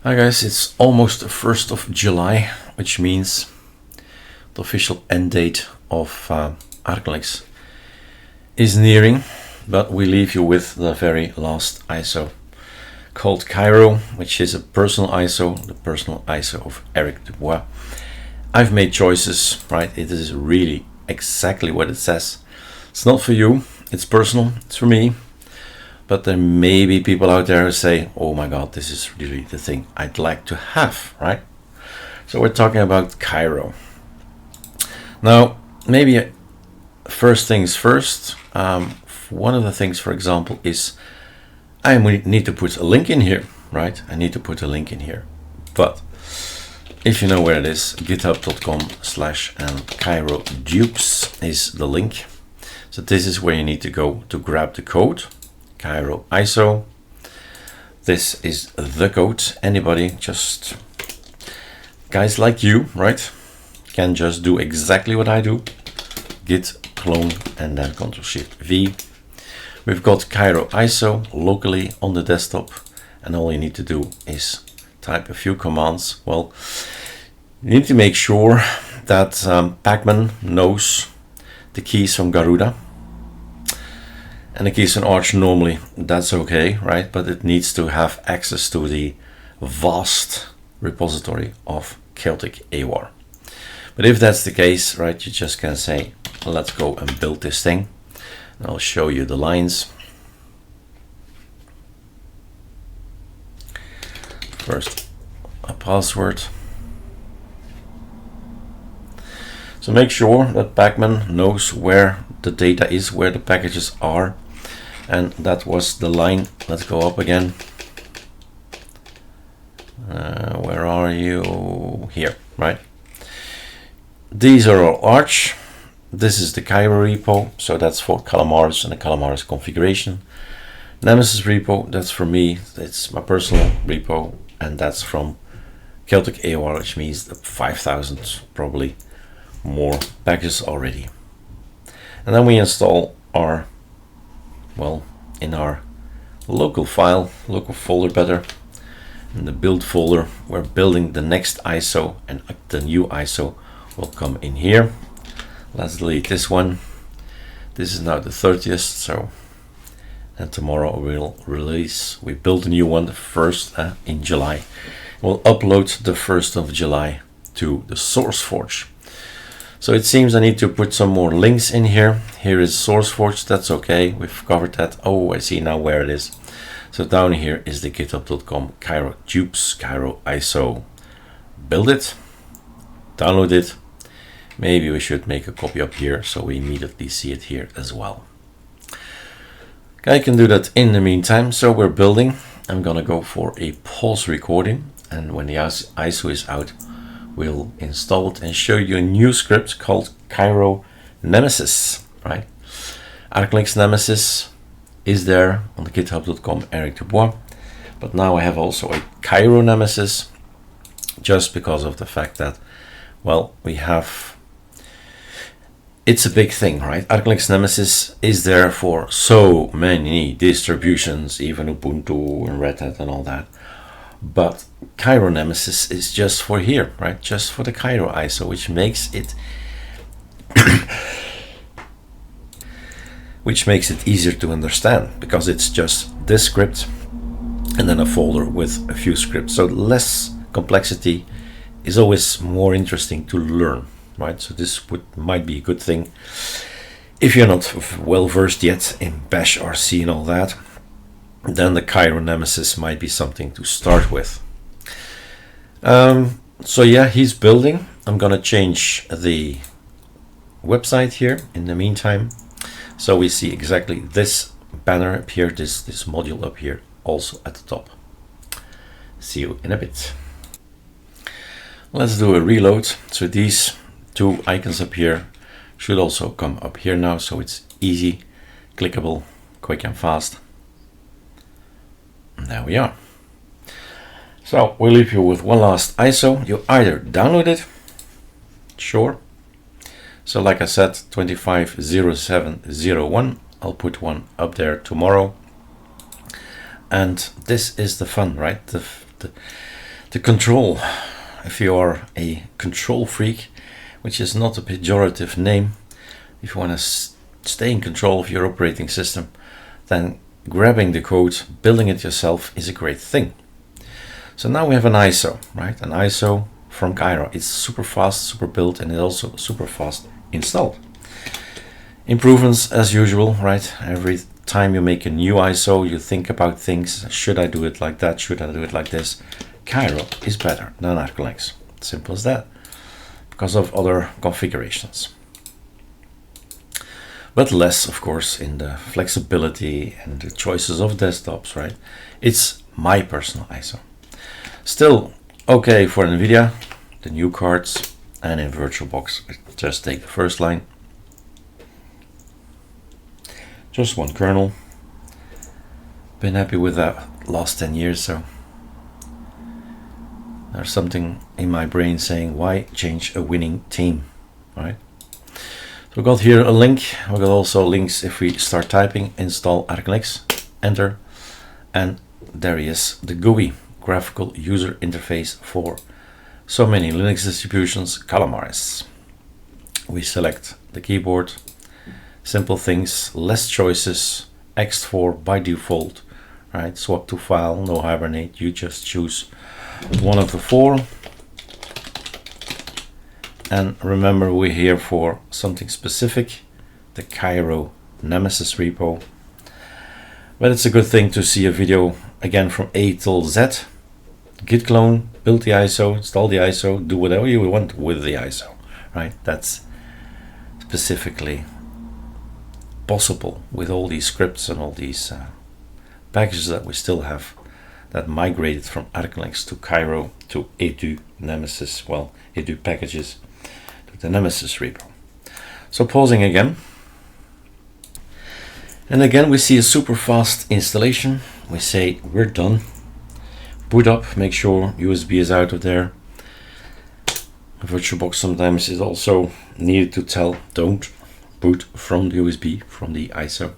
Hi guys, it's almost the 1st of July, which means the official end date of arcolinux is nearing, but we leave you with the very last ISO called Kiro, which is a personal ISO, the personal ISO of Erik Dubois. I've made choices, right? It is really exactly what it says. It's not for you, it's personal, it's for me. But there may be people out there who say, oh my god, this is really the thing I'd like to have, right? So we're talking about Kiro. Now, maybe first things first, one of the things, for example, is I need to put a link in here, right? I need to put a link in here. But if you know where it is, github.com/kiro-dupes is the link. So this is where you need to go to grab the code. Kiro ISO. This is the code. Anybody, just guys like you, right, can just do exactly what I do. Git clone and then Ctrl+Shift-V. We've got Kiro ISO locally on the desktop, and all you need to do is type a few commands. Well, you need to make sure that Pacman knows the keys from Garuda. And the keys in Arch normally, that's okay, right? But it needs to have access to the vast repository of Celtic AWAR. But if that's the case, right, you just can say, let's go and build this thing. And I'll show you the lines. First, a password. So make sure that Pacman knows where the data is, where the packages are. And that was the line. Let's go up again. Where are you? Here, right? These are all Arch. This is the Kiro repo, so that's for Calamares and the Calamares configuration. Nemesis repo, that's for me. It's my personal repo, and that's from Celtic AWAR, which means 5,000 probably more packages already. And then we install our, well, in our local file, local folder better, in the build folder, we're building the next ISO, and the new ISO will come in here. Let's delete this one. This is now the 30th, so, and tomorrow we'll release, we build a new one, the 1st in July. We'll upload the 1st of July to the SourceForge. So it seems I need to put some more links in here. Here is SourceForge, that's okay, we've covered that. Oh, I see now where it is. So down here is the github.com Kiro-dupes, Kiro ISO. Build it, download it. Maybe we should make a copy up here so we immediately see it here as well. I can do that in the meantime. So we're building. I'm gonna go for a pause recording, and when the ISO is out, we'll install it and show you a new script called kiro-nemesis, right? arcolinux-nemesis is there on the github.com Erik Dubois, but now I have also a kiro-nemesis, just because of the fact that, well, we have, it's a big thing, right? arcolinux-nemesis is there for so many distributions, even Ubuntu and Red Hat and all that. But kiro-nemesis is just for here, right? Just for the Kiro ISO, which makes it easier to understand, because it's just this script and then a folder with a few scripts. So less complexity is always more interesting to learn, right? So this might be a good thing if you're not well versed yet in Bash or C and all that. Then the kiro-nemesis might be something to start with. So yeah, he's building. I'm gonna change the website here in the meantime, so we see exactly this banner up here, this module up here, also at the top. See you in a bit. Let's do a reload. So these two icons up here should also come up here now, so it's easy, clickable, quick and fast. There we are. So we'll leave you with one last ISO. You either download it, sure. So like I said, 250701. I'll put one up there tomorrow. And this is the fun, right? The control, if you are a control freak, which is not a pejorative name, if you want to stay in control of your operating system, then grabbing the code, building it yourself is a great thing. So now we have an ISO, right? An ISO from Kiro. It's super fast, super built, and it's also super fast installed. Improvements as usual, right? Every time you make a new ISO, you think about things. Should I do it like that? Should I do it like this? Kiro is better than arcolinux. Simple as that, because of other configurations. But less, of course, in the flexibility and the choices of desktops, right? It's my personal ISO. Still okay for NVIDIA, the new cards, and in VirtualBox, just take the first line. Just one kernel. Been happy with that last 10 years, so there's something in my brain saying, why change a winning team, right? So we got here a link. We got also links if we start typing, install arcolinux, enter, and there he is, the GUI, graphical user interface for so many Linux distributions, Calamares. We select the keyboard, simple things, less choices, Xfce by default, right? Swap to file, no hibernate, you just choose one of the four. And remember, we're here for something specific, the kiro-nemesis repo. But it's a good thing to see a video again from A till Z. Git clone, build the ISO, install the ISO, do whatever you want with the ISO, right? That's specifically possible with all these scripts and all these packages that we still have that migrated from arcolinux to Kiro to edu-nemesis, well, edu packages to the Nemesis repo. So pausing again. And again, we see a super fast installation. We say we're done. Boot up, make sure USB is out of there. VirtualBox sometimes is also needed to tell, don't boot from the USB, from the ISO.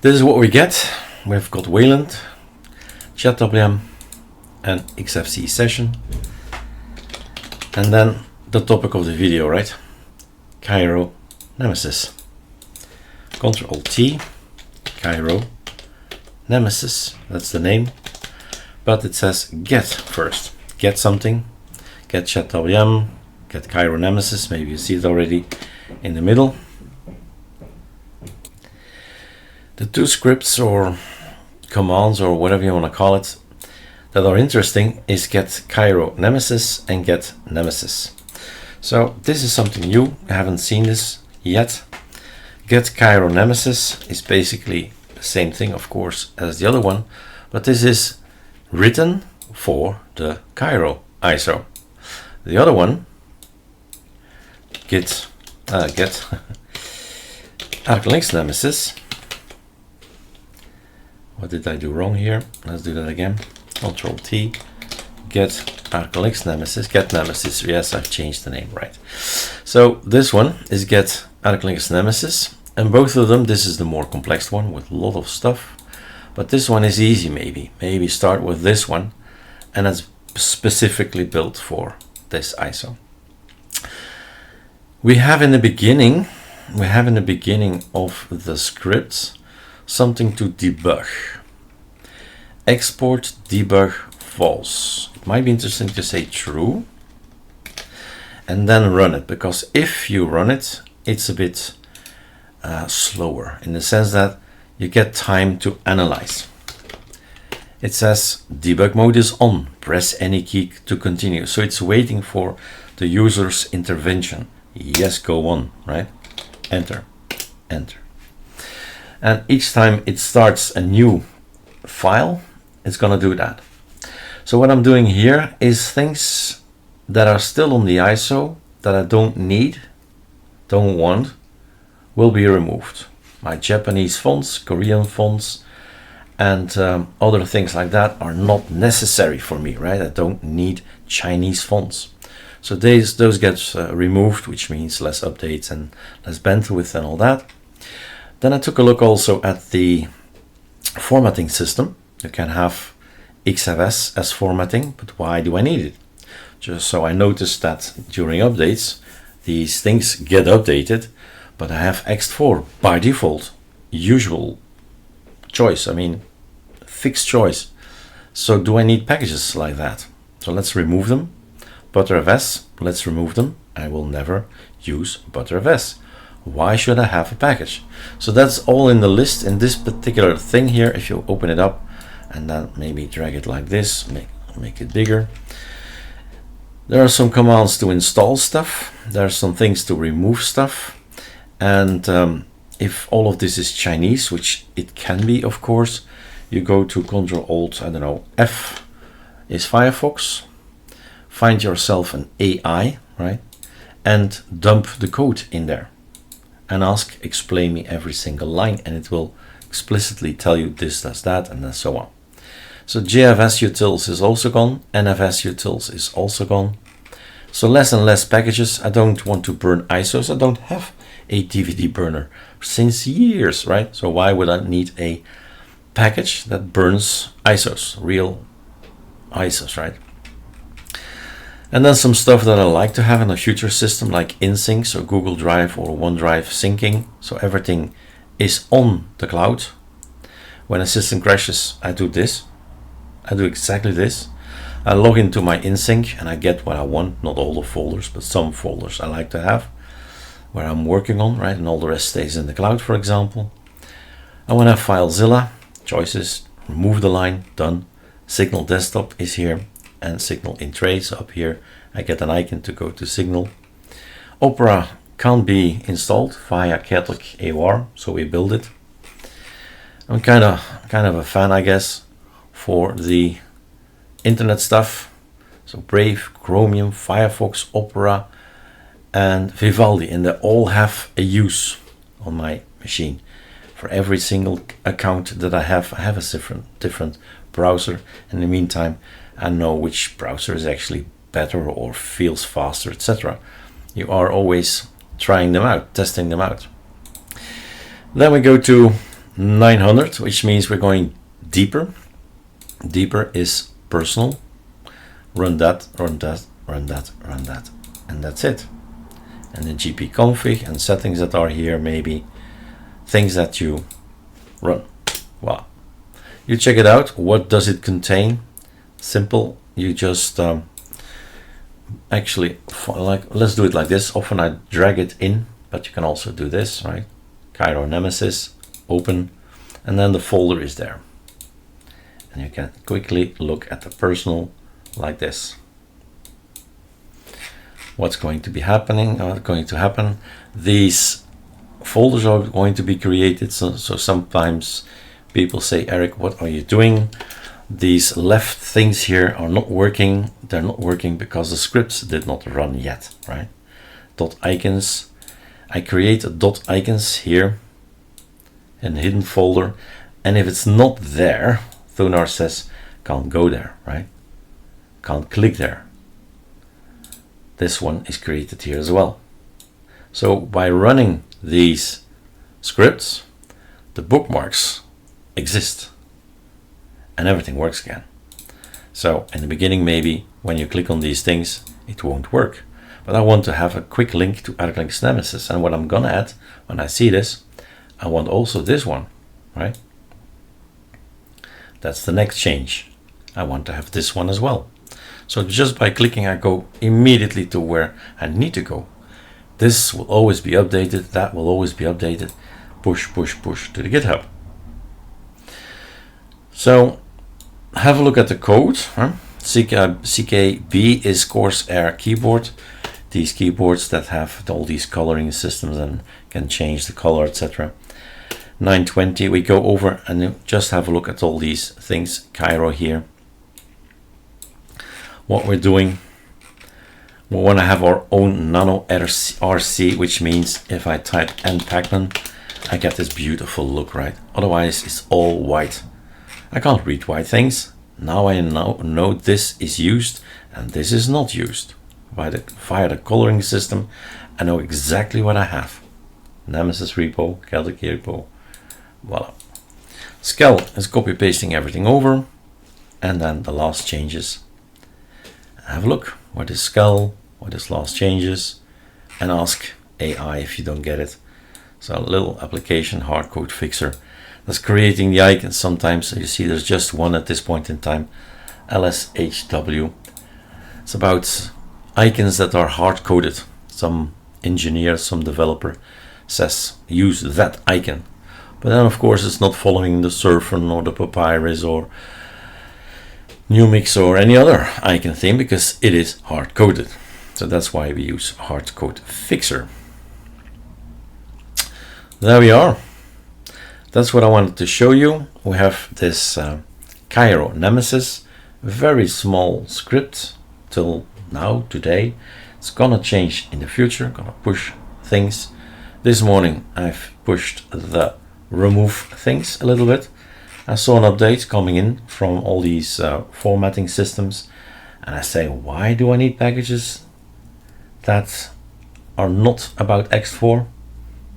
This is what we get. We've got Wayland, chadwm, and Xfce session. And then the topic of the video, right? Kiro-nemesis. Control T, Kiro-nemesis, that's the name. But it says get first. Get something, get chadwm, get kiro-nemesis, maybe you see it already in the middle. The two scripts or commands or whatever you want to call it that are interesting is get kiro-nemesis and get nemesis. So this is something new, I haven't seen this yet. Get kiro-nemesis is basically the same thing, of course, as the other one, but this is written for the Kiro ISO. The other one, get arcolinux-nemesis. What did I do wrong here? Let's do that again. Control T, get arcolinux-nemesis, get nemesis. Yes, I've changed the name, right. So this one is get arcolinux-nemesis, and both of them, this is the more complex one with a lot of stuff, but this one is easy. Maybe start with this one, and it's specifically built for this ISO. We have in the beginning of the script something to debug. Export debug false. It might be interesting to say true and then run it, because if you run it, it's a bit slower in the sense that you get time to analyze. It says debug mode is on, press any key to continue. So it's waiting for the user's intervention. Yes, go on, right? Enter, enter. And each time it starts a new file, it's gonna do that. So what I'm doing here is things that are still on the ISO that I don't need, don't want, will be removed. My Japanese fonts, Korean fonts, and other things like that are not necessary for me, right? I don't need Chinese fonts. So those get removed, which means less updates and less bandwidth and all that. Then I took a look also at the formatting system. You can have Xfce as formatting, but why do I need it? Just so I noticed that during updates, these things get updated, but I have Xfce by default, usual choice, I mean, fixed choice. So do I need packages like that? So let's remove them. Btrfs, let's remove them. I will never use Btrfs. Why should I have a package? So that's all in the list in this particular thing here. If you open it up and then maybe drag it like this, make it bigger. There are some commands to install stuff. There are some things to remove stuff. And if all of this is Chinese, which it can be, of course, you go to Ctrl-Alt, I don't know, F is Firefox. Find yourself an AI, right? And dump the code in there. And ask, explain me every single line, and it will explicitly tell you this, does that, and then so on. So JFS utils is also gone, NFS utils is also gone. So less and less packages. I don't want to burn ISOs. I don't have a DVD burner since years, right? So why would I need a package that burns ISOs, real ISOs, right? And then some stuff that I like to have in a future system, like InSync, so Google Drive or OneDrive syncing, so everything is on the cloud. When a system crashes, I do this. I do exactly this. I log into my InSync and I get what I want, not all the folders, but some folders I like to have, where I'm working on, right? And all the rest stays in the cloud, for example. I want to have FileZilla, choices, remove the line, done. Signal Desktop is here. And Signal in Trace up here. I get an icon to go to Signal. Opera can't be installed via Catholic AOR, so we build it. I'm kind of a fan, I guess, for the internet stuff. So Brave, Chromium, Firefox, Opera, and Vivaldi, and they all have a use on my machine. For every single account that I have a different browser. In the meantime, I know which browser is actually better or feels faster, etc. You are always trying them out, testing them out. Then we go to 900, which means we're going deeper. Deeper is personal. Run that, run that, run that, run that, and that's it. And the GP config and settings that are here, maybe things that you run. Wow. You check it out. What does it contain? Simple. You just actually, like, let's do it like this. Often I drag it in, but you can also do this, right? Kiro-nemesis, open, and then the folder is there. And you can quickly look at the personal like this. What's going to be happening? Going to happen. These folders are going to be created. So sometimes people say, Erik, what are you doing? These left things here are not working. They're not working because the scripts did not run yet, right? Dot icons. I create a dot icons here in the hidden folder. And if it's not there, Thunar says, can't go there, right? Can't click there. This one is created here as well. So by running these scripts, the bookmarks exist. And everything works again. So in the beginning, maybe when you click on these things, it won't work. But I want to have a quick link to arcolinux-nemesis. And what I'm gonna add when I see this, I want also this one, right? That's the next change. I want to have this one as well. So just by clicking, I go immediately to where I need to go. This will always be updated. That will always be updated. Push, push, push to the GitHub. So have a look at the code. CKB is Corsair keyboard. These keyboards that have all these coloring systems and can change the color, etc. 920, we go over and just have a look at all these things. Kiro here. What we're doing, we want to have our own nano RC, which means if I type npacman, I get this beautiful look, right? Otherwise, it's all white. I can't read white things. Now I know this is used and this is not used. Via the coloring system, I know exactly what I have. Nemesis repo, Celtic repo, voila. Scale is copy pasting everything over, and then the last changes. Have a look. What is scale? What is last changes? And ask AI if you don't get it. So a little application hardcode fixer that's creating the icons. Sometimes you see there's just one at this point in time, LSHW. It's about icons that are hard-coded. Some engineer, some developer says use that icon. But then of course it's not following the Surfn or the Papyrus or Numix or any other icon theme because it is hard-coded. So that's why we use hardcode fixer. There we are. That's what I wanted to show you. We have this kiro-nemesis, very small script till now, today. It's gonna change in the future, gonna push things. This morning I've pushed the remove things a little bit. I saw an update coming in from all these formatting systems, and I say, why do I need packages that are not about Xfce?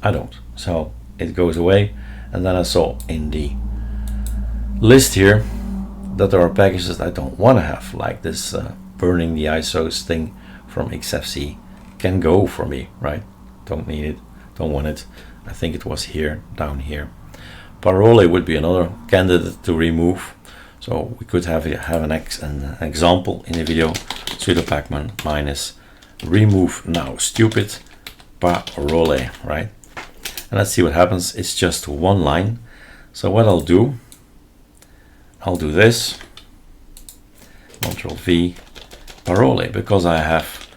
I don't. So it goes away, and then I saw in the list here that there are packages I don't want to have, like this burning the ISOs thing from Xfce can go for me, right? Don't need it, don't want it. I think it was here, down here. Parole would be another candidate to remove. So we could have an example in the video, sudo pacman minus remove now stupid parole, right? And let's see what happens. It's just one line. So what I'll do this, Control V, parole, because I have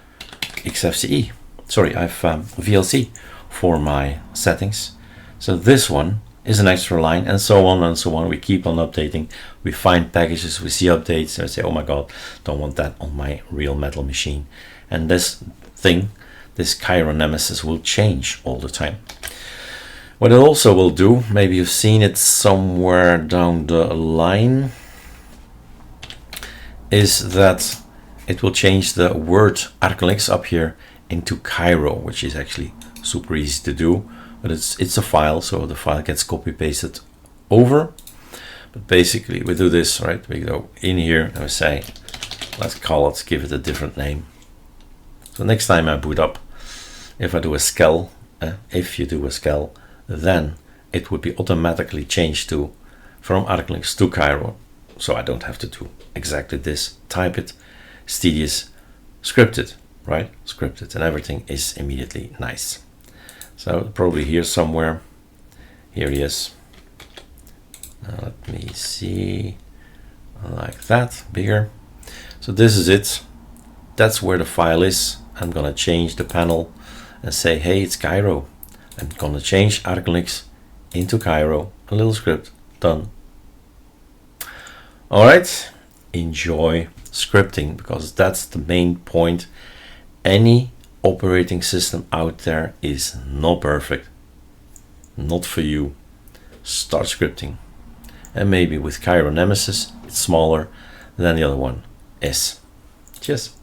Xfce, sorry, I have VLC for my settings. So this one is an extra line, and so on and so on. We keep on updating. We find packages, we see updates, and I say, oh my god, don't want that on my real metal machine. And this thing, this kiro-nemesis, will change all the time. What it also will do, maybe you've seen it somewhere down the line, is that it will change the word arcolinux up here into kiro, which is actually super easy to do, but it's a file, so the file gets copy pasted over. But basically we do this, right? We go in here and we say, let's call it, give it a different name. So next time I boot up, if I do a scale, if you do a scale, then it would be automatically changed to from arcolinux to kiro. So I don't have to do exactly this, type it, it's tedious, scripted, right? Scripted, and everything is immediately nice. So probably here somewhere, here he is. Let me see, like that, bigger. So this is it, that's where the file is. I'm gonna change the panel and say, hey, it's kiro. I'm gonna change arcolinux into kiro, a little script, done. All right, enjoy scripting, because that's the main point. Any operating system out there is not perfect, not for you. Start scripting, and maybe with kiro-nemesis it's smaller than the other one is. Cheers.